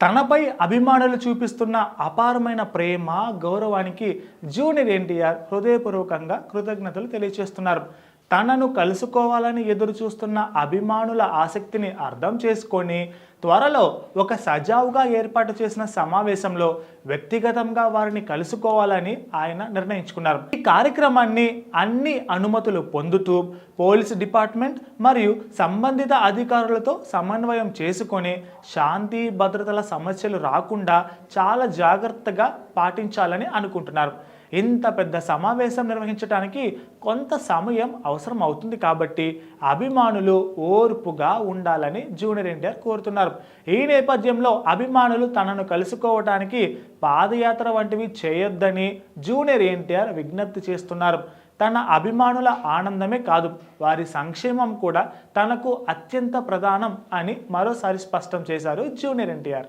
తనపై అభిమానులు చూపిస్తున్న అపారమైన ప్రేమ, గౌరవానికి జూనియర్ ఎన్టీఆర్ హృదయపూర్వకంగా కృతజ్ఞతలు తెలియజేస్తున్నారు. తనను కలుసుకోవాలని ఎదురు చూస్తున్న అభిమానుల ఆసక్తిని అర్థం చేసుకొని త్వరలో ఒక సజావుగా ఏర్పాటు చేసిన సమావేశంలో వ్యక్తిగతంగా వారిని కలుసుకోవాలని ఆయన నిర్ణయించుకున్నారు. ఈ కార్యక్రమాన్ని అన్ని అనుమతులు పొందుతూ పోలీస్ డిపార్ట్మెంట్ మరియు సంబంధిత అధికారులతో సమన్వయం చేసుకొని శాంతి భద్రతల సమస్యలు రాకుండా చాలా జాగ్రత్తగా పాటించాలని అనుకుంటున్నారు. ఇంత పెద్ద సమావేశం నిర్వహించడానికి కొంత సమయం అవసరం అవుతుంది కాబట్టి అభిమానులు ఓర్పుగా ఉండాలని జూనియర్ ఎన్టీఆర్ కోరుతున్నారు. ఈ నేపథ్యంలో అభిమానులు తనను కలుసుకోవడానికి పాదయాత్ర వంటివి చేయొద్దని జూనియర్ ఎన్టీఆర్ విజ్ఞప్తి చేస్తున్నారు. తన అభిమానుల ఆనందమే కాదు, వారి సంక్షేమం కూడా తనకు అత్యంత ప్రధానం అని మరోసారి స్పష్టం చేశారు జూనియర్ ఎన్టీఆర్.